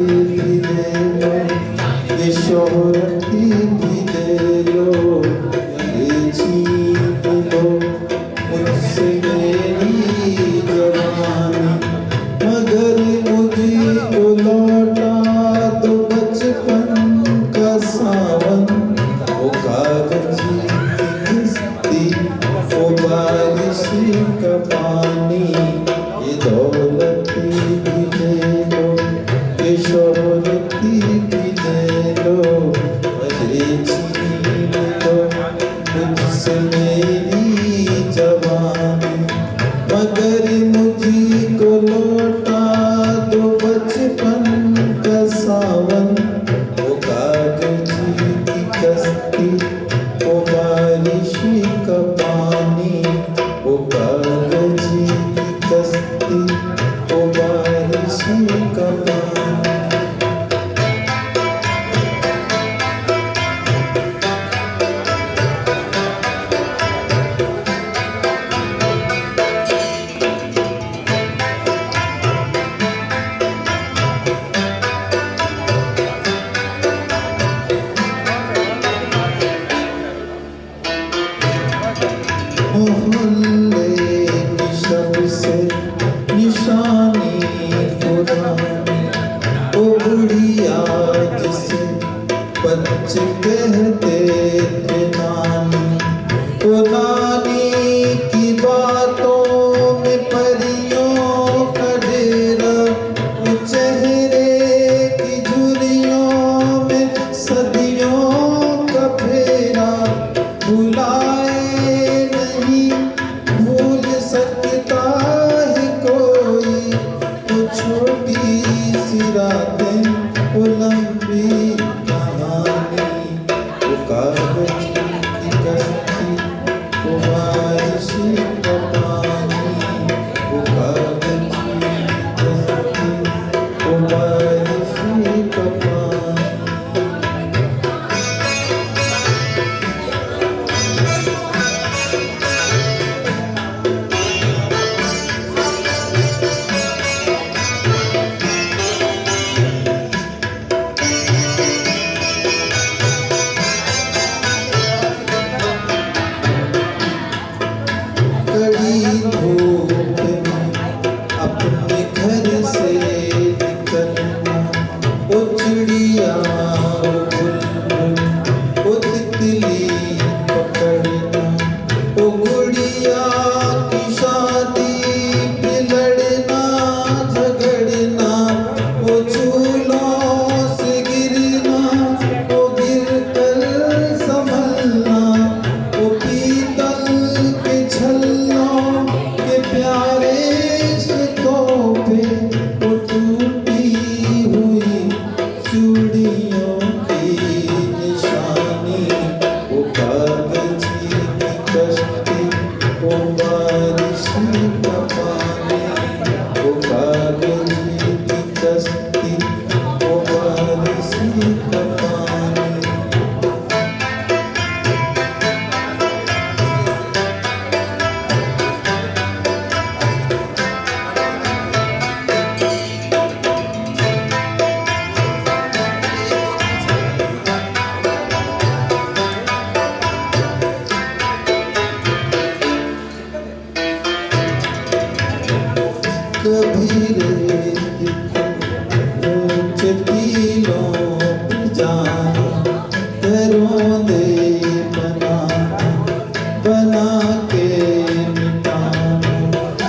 ये शोहरती भी दे लो, ये छीन लो मुझसे मेरी जवानी, मगर मुझको लौटा दो बचपन का सावन। वो कागजी की किस्ती, वो बारिश का पानी, ये दौलती भी दे लो, ये शोहरती भी दे लो, मुझे छीन लो मुझसे मेरी जवानी, मगर मुझको लौटा दो बचपन का सावन। वो कागजी की कश्ती, वो बारिश का पानी, वो कागजी की कश्ती, वो बारिश का पानी। मोहल्ले की सबसे निशानी पुरानी, वो बुढ़िया जिसे बच्चे कहते थे नानी, वो नानी की बातों में परियों का डेरा, वो चेहरे की झुर्रियों में सदियों का फेरा, भुलाए नहीं भूल सकता है कोई, वो छोटी सी रातें, वो लंबी कहानी, वो कागज की कश्ती, वो बारिश का पानी, वो कागज की कश्ती, वो बारिश का पानी। कड़ी धूप में अपने घर से निकलना, वो चिड़िया वो बुलबुल वो तितली पकड़ना, वो गुड़िया की शादी पे लड़ना झगड़ना, वो झूलों से गिरना, वो गिरकर संभलना, वो पीतल के छल्लों के प्यारे से तोहफे, वो टूटी हुई चूड़ियों की निशानी, वो कागजी की कश्ती, वो बारिश का पानी, वो कागजी की कश्ती, वो बारिश का पानी। कभी रेत को ऊंचे टीलों पे जाना, घरों दे बनाना, बना के मिटाना,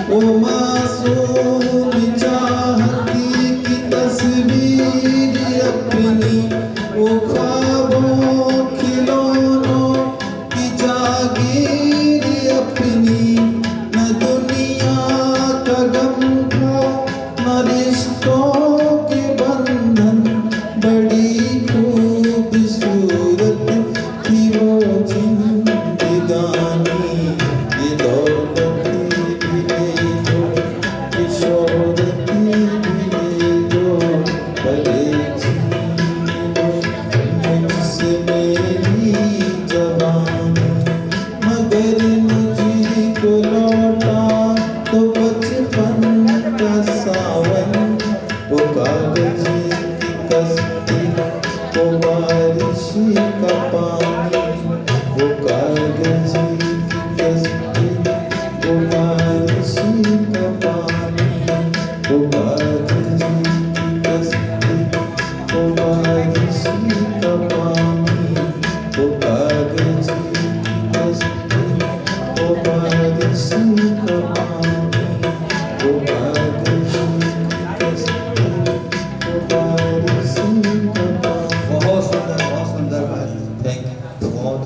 वो मासूम चाहती की तस्वीर अपनी, वो ख्वाबों खिलौनों की जागीर अपनी, न दुनिया का गम था न रिश्तों के बंधन, बड़ी खूबसूरत थी वो जिंदगानी, ये दौलती भी ले लो, ये शोहरती भी ले लो, भले छीन लो मुझसे मेरी जवानी, मगर मुझको लौटा तो बचपन का सावन, वो कागज कश्ती वो बारिश का पानी वो कागज की कश्ती वो बारिश का पानी वो कागज की कश्ती वो बारिश का पानी वो कागज की कश्ती वो बारिश का पानी वो